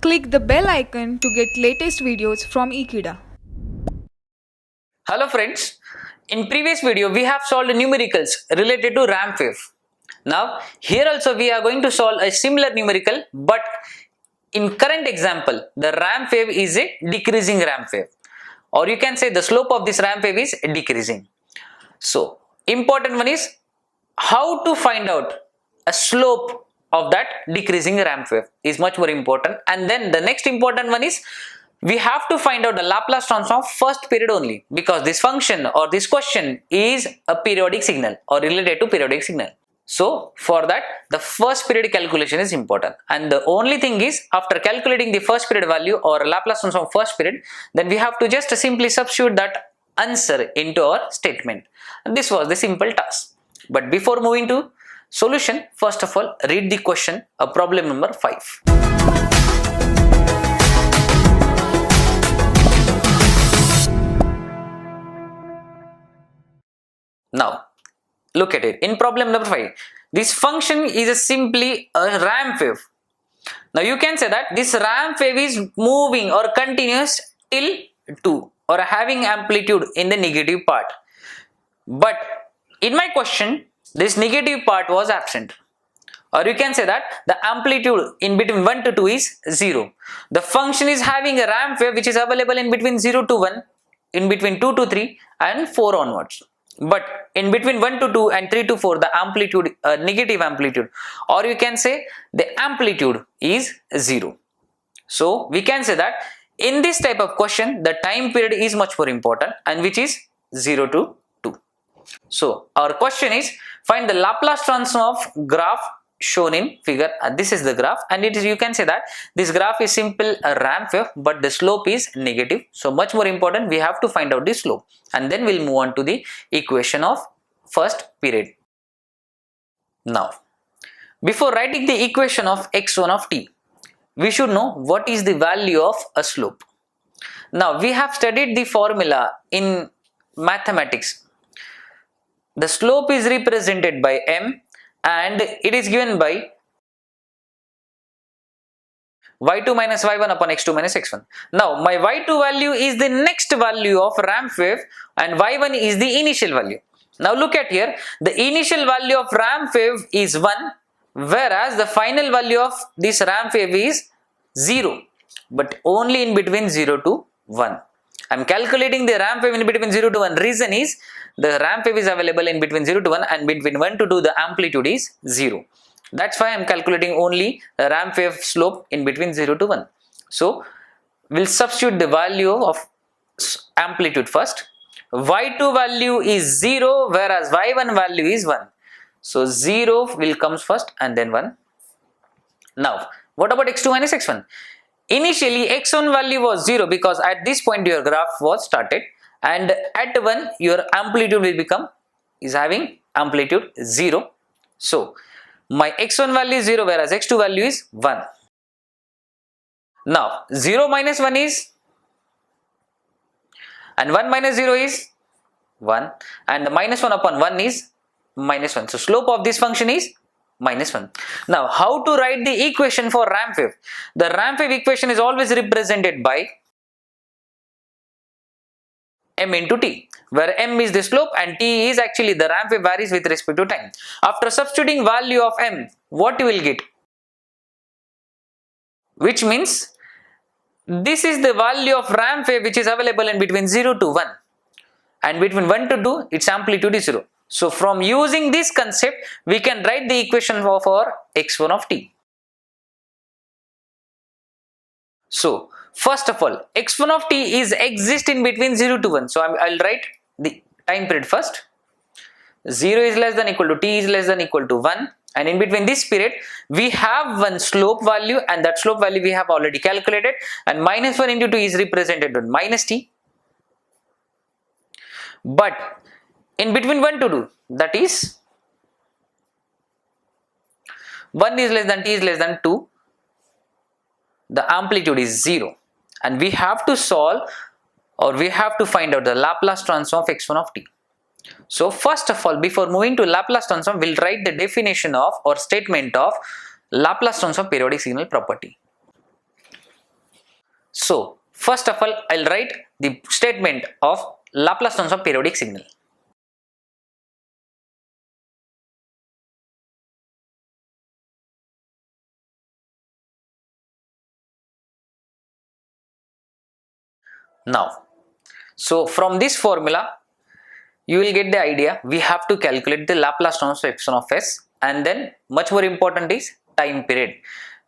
Click the bell icon to get latest videos from Ekeeda. Hello friends, in previous video we have solved numericals related to ramp wave. Now here also we are going to solve a similar numerical, but in current example the ramp wave is a decreasing ramp wave, or you can say the slope of this ramp wave is decreasing. So important one is how to find out a slope of that decreasing ramp wave is much more important, and then the next important one is we have to find out the Laplace transform first period only, because this function or this question is a periodic signal or related to periodic signal. So for that the first period calculation is important, and the only thing is after calculating the first period value or Laplace transform first period, then we have to just simply substitute that answer into our statement, and this was the simple task. But before moving to solution, first of all read the question of problem number 5. Now look at it. In problem number 5, this function is simply a ramp wave. Now you can say that this ramp wave is moving or continuous till 2 or having amplitude in the negative part, but in my question this negative part was absent, or you can say that the amplitude in between 1 to 2 is 0. The function is having a ramp wave which is available in between 0 to 1, in between 2 to 3 and 4 onwards, but in between 1 to 2 and 3 to 4 the amplitude negative amplitude, or you can say the amplitude is 0. So we can say that in this type of question the time period is much more important, and which is 0 to 2. So our question is find the Laplace transform of graph shown in figure. This is the graph, and it is, you can say that this graph is simple a ramp wave, but the slope is negative. So much more important, we have to find out the slope, and then we'll move on to the equation of first period. Now before writing the equation of x1 of t, we should know what is the value of a slope. Now we have studied the formula in mathematics. The slope is represented by m, and it is given by y2 minus y1 upon x2 minus x1. Now my y2 value is the next value of ramp wave and y1 is the initial value. Now look at here, the initial value of ramp wave is 1, whereas the final value of this ramp wave is 0, but only in between 0 to 1. I am calculating the ramp wave in between 0 to 1. Reason is the ramp wave is available in between 0 to 1, and between 1 to 2 the amplitude is 0. That's why I am calculating only the ramp wave slope in between 0 to 1. So we'll substitute the value of amplitude first. Y2 value is 0, whereas y1 value is 1. So 0 will comes first and then 1. Now what about x2 minus x1? Initially x1 value was 0 because at this point your graph was started, and at 1 your amplitude will become is having amplitude 0. So my x1 value is 0, whereas x2 value is 1. Now 0 minus 1 is, and 1 minus 0 is 1, and the minus 1 upon 1 is minus 1. So slope of this function is minus 1. Now how to write the equation for ramp wave? The ramp wave equation is always represented by m into t, where m is the slope and t is actually the ramp wave varies with respect to time. After substituting value of m, what you will get? Which means this is the value of ramp wave which is available in between 0 to 1, and between 1 to 2 its amplitude is 0. So from using this concept we can write the equation of our x1 of t. So first of all x1 of t is exist in between 0 to 1. So I'll write the time period first. 0 is less than equal to t is less than equal to 1, and in between this period we have one slope value, and that slope value we have already calculated, and minus 1 into 2 is represented with minus t. But in between 1 to 2, that is 1 is less than t is less than 2, the amplitude is 0, and we have to solve, or we have to find out the Laplace transform of x1 of t. So first of all, before moving to Laplace transform, we'll write the definition of or statement of Laplace transform periodic signal property. So first of all, I'll write the statement of Laplace transform of periodic signal. Now, so from this formula, you will get the idea. We have to calculate the Laplace transform of f1 of s, and then much more important is time period.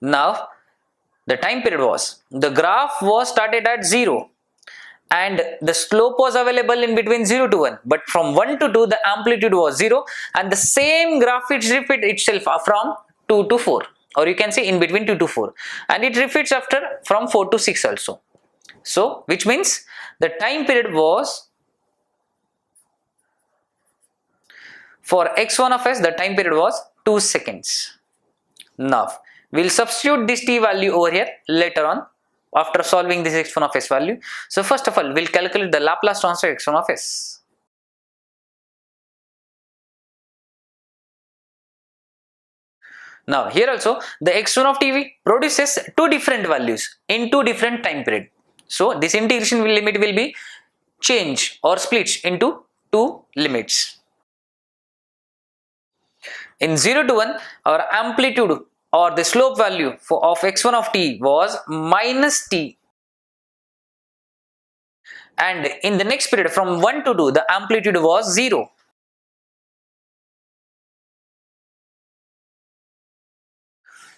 Now, the time period was, the graph was started at 0 and the slope was available in between 0 to 1, but from 1 to 2 the amplitude was 0, and the same graph it repeats itself from 2 to 4, or you can say in between 2 to 4, and it repeats after from 4 to 6 also. So which means the time period was, for x1 of s, the time period was 2 seconds. Now we'll substitute this t value over here later on after solving this x1 of s value. So first of all, we'll calculate the Laplace transform of x1 of s. Now here also the x1 of t produces two different values in two different time period. So this integration limit will be changed or split into two limits. In 0 to 1, our amplitude or the slope value of x1 of t was minus t, and in the next period from 1 to 2 the amplitude was 0.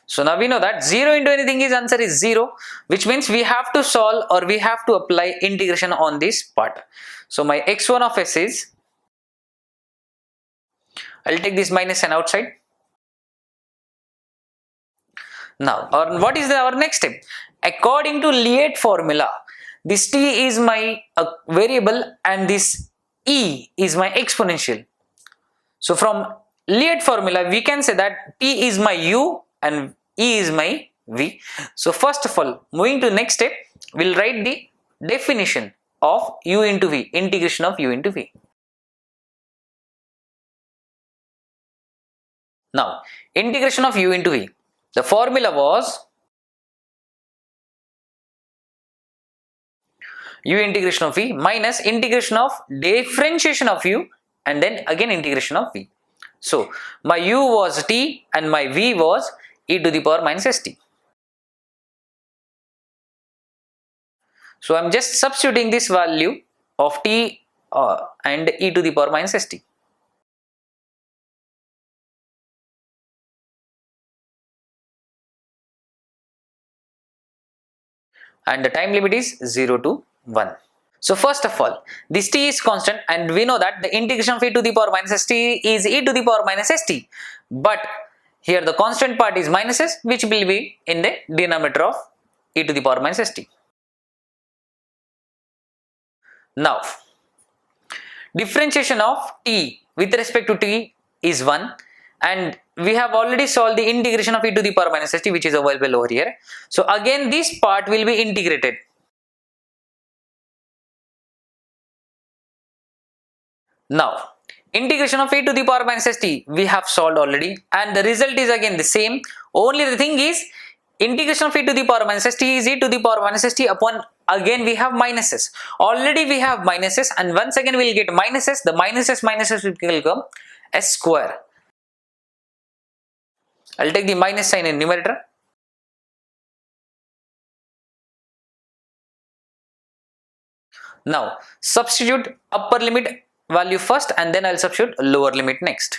So now we know that 0 into anything is answer is 0, which means we have to solve or we have to apply integration on this part. So my x1 of s is, I'll take this minus sign outside. Now, what is our next step? According to Liet formula, this t is my variable and this e is my exponential. So from Liet formula, we can say that t is my u and e is my v. So first of all, moving to next step, we'll write the definition of u into v, integration of u into v. Now, integration of u into v, the formula was u integration of v minus integration of differentiation of u and then again integration of v. So my u was t and my v was e to the power minus st. So I am just substituting this value of t and e to the power minus st. And the time limit is 0 to 1. So first of all, this t is constant and we know that the integration of e to the power minus st is e to the power minus st, but here the constant part is minus s, which will be in the denominator of e to the power minus st. Now, differentiation of t with respect to t is 1, and we have already solved the integration of e to the power minus st, which is available over here. So again this part will be integrated. Now integration of e to the power minus st we have solved already, and the result is again the same. Only the thing is, integration of e to the power minus st is e to the power minus st upon, again we have minuses. Already we have minuses, and once again we will get minuses. The minuses will become s square. I'll take the minus sign in numerator. Now substitute upper limit value first and then I'll substitute lower limit next.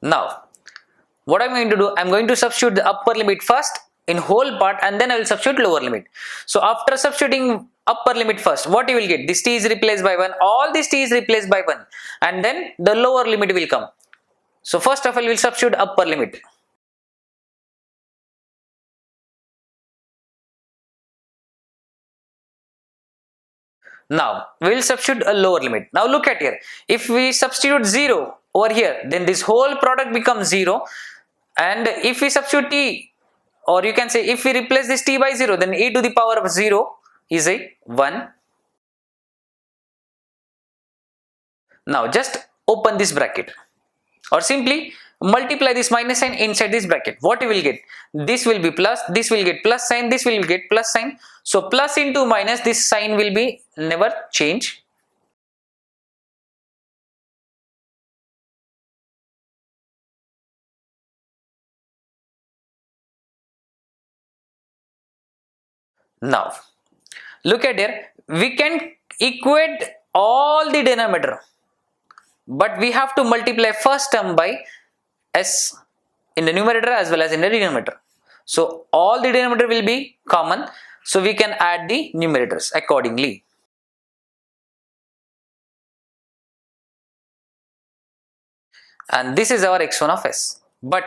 Now what I'm going to do, I'm going to substitute the upper limit first in whole part and then I will substitute lower limit. So after substituting upper limit first, what you will get? This t is replaced by 1, all this t is replaced by 1, and then the lower limit will come. So first of all, we will substitute upper limit. Now we will substitute a lower limit. Now look at here. If we substitute 0 over here, then this whole product becomes 0. And if we substitute t, or you can say if we replace this t by 0, then e to the power of 0 is a 1. Now just open this bracket or simply multiply this minus sign inside this bracket. What you will get? This will be plus, this will get plus sign, this will get plus sign. So plus into minus, this sign will be never change. Now look at here, we can equate all the denominator, but we have to multiply first term by s in the numerator as well as in the denominator. So all the denominator will be common, so we can add the numerators accordingly. And this is our x1 of s. But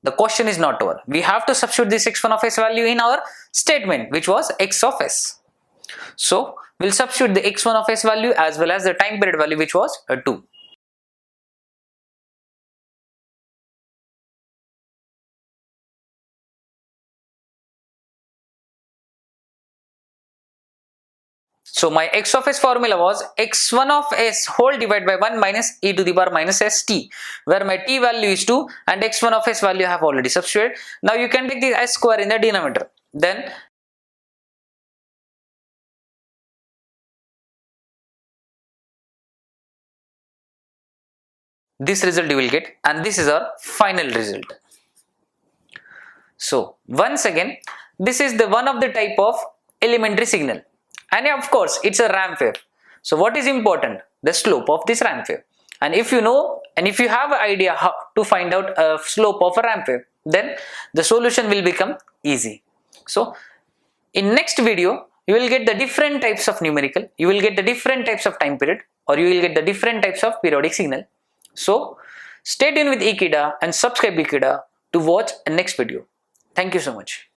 the question is not over. We have to substitute this x1 of s value in our statement, which was x of s. So we'll substitute the x1 of s value as well as the time period value, which was 2. So my x of s formula was x1 of s whole divided by 1 minus e to the power minus st, where my t value is 2 and x1 of s value I have already substituted. Now you can take the s square in the denominator. Then this result you will get, and this is our final result. So once again, this is the one of the type of elementary signal, and of course it's a ramp wave. So what is important? The slope of this ramp wave. And if you know, and if you have an idea how to find out a slope of a ramp wave, then the solution will become easy. So in next video, you will get the different types of numerical, you will get the different types of time period, or you will get the different types of periodic signal. So stay tuned with Ekeeda and subscribe Ekeeda to watch the next video. Thank you so much.